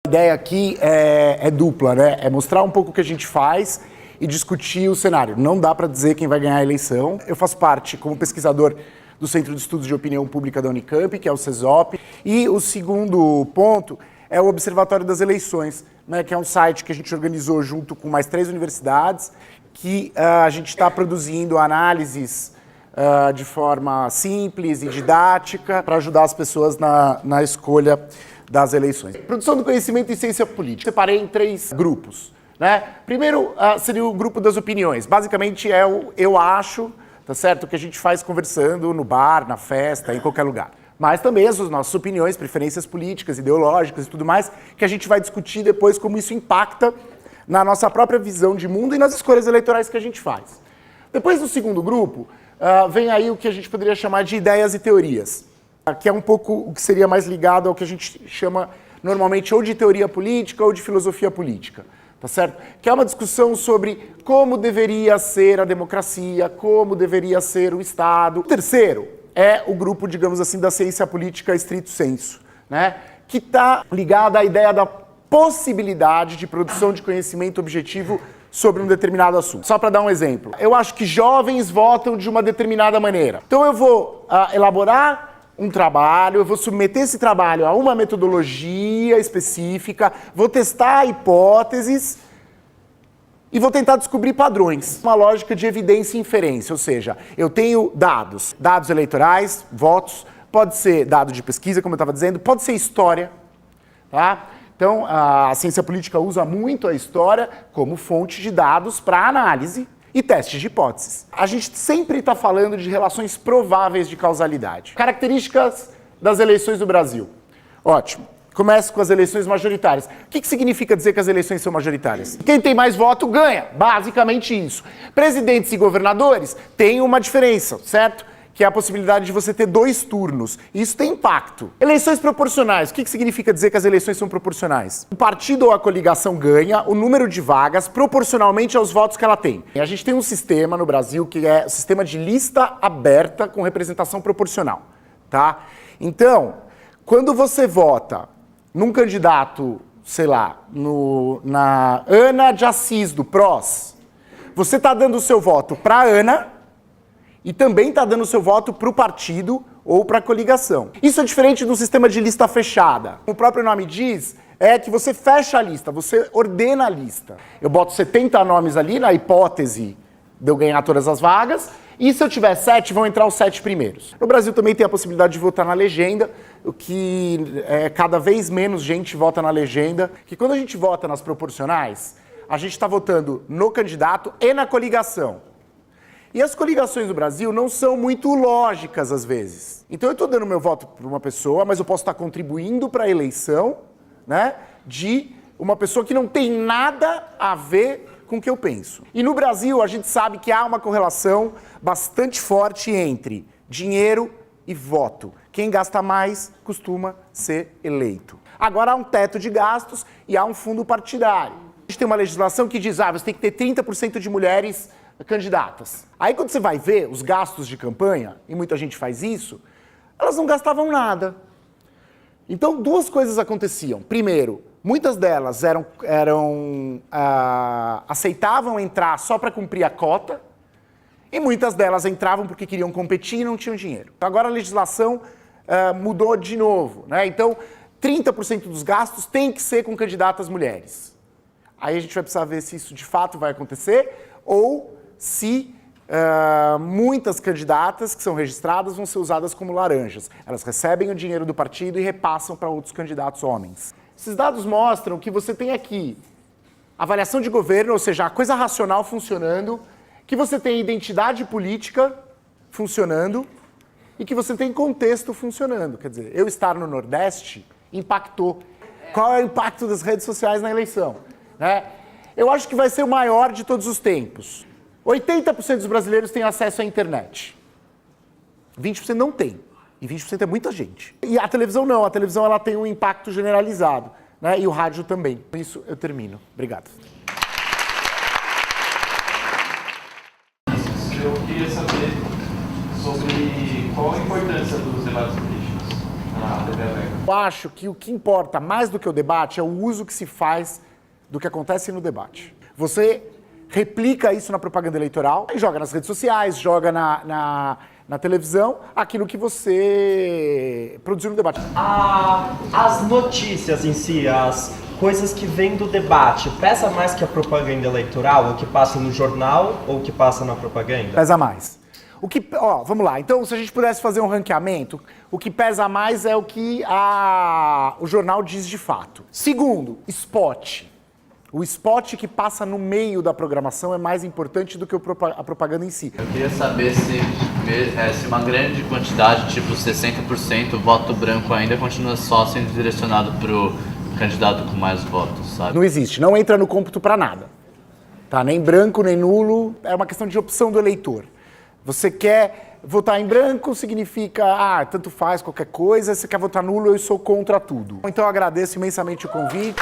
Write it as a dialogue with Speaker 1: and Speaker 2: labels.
Speaker 1: A ideia aqui é dupla, né? É mostrar um pouco o que a gente faz e discutir o cenário. Não dá para dizer quem vai ganhar a eleição. Eu faço parte, como pesquisador, do Centro de Estudos de Opinião Pública da Unicamp, que é o CESOP. E o segundo ponto é o Observatório das Eleições, né? Que é um site que a gente organizou junto com mais 3 universidades, que a gente está produzindo análises de forma simples e didática para ajudar as pessoas na escolha das eleições. Produção do conhecimento e ciência política. Separei em 3 grupos, né? Primeiro seria o grupo das opiniões. Basicamente é o eu acho, tá certo? O que a gente faz conversando no bar, na festa, em qualquer lugar. Mas também as nossas opiniões, preferências políticas, ideológicas e tudo mais, que a gente vai discutir depois como isso impacta na nossa própria visão de mundo e nas escolhas eleitorais que a gente faz. Depois do segundo grupo, vem aí o que a gente poderia chamar de ideias e teorias, que é um pouco o que seria mais ligado ao que a gente chama normalmente ou de teoria política ou de filosofia política, tá certo? Que é uma discussão sobre como deveria ser a democracia, como deveria ser o Estado. O terceiro é o grupo, digamos assim, da ciência política estrito sensu, né? Que está ligado à ideia da possibilidade de produção de conhecimento objetivo sobre um determinado assunto. Só para dar um exemplo. Eu acho que jovens votam de uma determinada maneira. Então eu vou elaborar um trabalho, eu vou submeter esse trabalho a uma metodologia específica, vou testar hipóteses e vou tentar descobrir padrões. Uma lógica de evidência e inferência, ou seja, eu tenho dados eleitorais, votos, pode ser dado de pesquisa, como eu estava dizendo, pode ser história, tá? Então, a ciência política usa muito a história como fonte de dados para análise e testes de hipóteses. A gente sempre está falando de relações prováveis de causalidade. Características das eleições do Brasil. Ótimo. Começo com as eleições majoritárias. O que significa dizer que as eleições são majoritárias? Quem tem mais voto ganha. Basicamente isso. Presidentes e governadores têm uma diferença, certo? Que é a possibilidade de você ter 2 turnos. Isso tem impacto. Eleições proporcionais. O que significa dizer que as eleições são proporcionais? O partido ou a coligação ganha o número de vagas proporcionalmente aos votos que ela tem. E a gente tem um sistema no Brasil que é o sistema de lista aberta com representação proporcional, tá? Então, quando você vota num candidato, sei lá, na Ana de Assis do PROS, você está dando o seu voto para Ana e também está dando o seu voto para o partido ou para a coligação. Isso é diferente do sistema de lista fechada. O próprio nome diz é que você fecha a lista, você ordena a lista. Eu boto 70 nomes ali na hipótese de eu ganhar todas as vagas, e se eu tiver 7, vão entrar os 7 primeiros. No Brasil também tem a possibilidade de votar na legenda, o que cada vez menos gente vota na legenda, que quando a gente vota nas proporcionais, a gente está votando no candidato e na coligação. E as coligações do Brasil não são muito lógicas às vezes. Então eu estou dando meu voto para uma pessoa, mas eu posso estar contribuindo para a eleição, né, de uma pessoa que não tem nada a ver com o que eu penso. E no Brasil a gente sabe que há uma correlação bastante forte entre dinheiro e voto. Quem gasta mais costuma ser eleito. Agora há um teto de gastos e há um fundo partidário. A gente tem uma legislação que diz, você tem que ter 30% de mulheres candidatas. Aí quando você vai ver os gastos de campanha, e muita gente faz isso, elas não gastavam nada. Então 2 coisas aconteciam. Primeiro, muitas delas aceitavam entrar só para cumprir a cota, e muitas delas entravam porque queriam competir e não tinham dinheiro. Então agora a legislação mudou de novo, né? Então 30% dos gastos tem que ser com candidatas mulheres. Aí a gente vai precisar ver se isso de fato vai acontecer, ou se muitas candidatas que são registradas vão ser usadas como laranjas. Elas recebem o dinheiro do partido e repassam para outros candidatos homens. Esses dados mostram que você tem aqui avaliação de governo, ou seja, a coisa racional funcionando, que você tem identidade política funcionando e que você tem contexto funcionando. Quer dizer, eu estar no Nordeste impactou. Qual é o impacto das redes sociais na eleição? Né? Eu acho que vai ser o maior de todos os tempos. 80% dos brasileiros têm acesso à internet. 20% não tem. E 20% é muita gente. E a televisão não. A televisão ela tem um impacto generalizado, né? E o rádio também. Com isso eu termino. Obrigado.
Speaker 2: Eu queria saber sobre qual a importância dos debates políticos
Speaker 1: Eu acho que o que importa mais do que o debate é o uso que se faz do que acontece no debate. Você replica isso na propaganda eleitoral, joga nas redes sociais, joga na televisão, aquilo que você produziu no debate.
Speaker 2: As notícias em si, as coisas que vêm do debate, pesa mais que a propaganda eleitoral, o que passa no jornal ou o que passa na propaganda?
Speaker 1: Pesa mais. Vamos lá. Então, se a gente pudesse fazer um ranqueamento, o que pesa mais é o que o jornal diz de fato. Segundo, spot. O spot que passa no meio da programação é mais importante do que a propaganda em si.
Speaker 3: Eu queria saber se uma grande quantidade, tipo 60%, voto branco ainda continua só sendo direcionado para o candidato com mais votos, sabe?
Speaker 1: Não existe, não entra no cômputo para nada. Tá? Nem branco, nem nulo, é uma questão de opção do eleitor. Você quer votar em branco, significa, tanto faz qualquer coisa. Você quer votar nulo, eu sou contra tudo. Então eu agradeço imensamente o convite.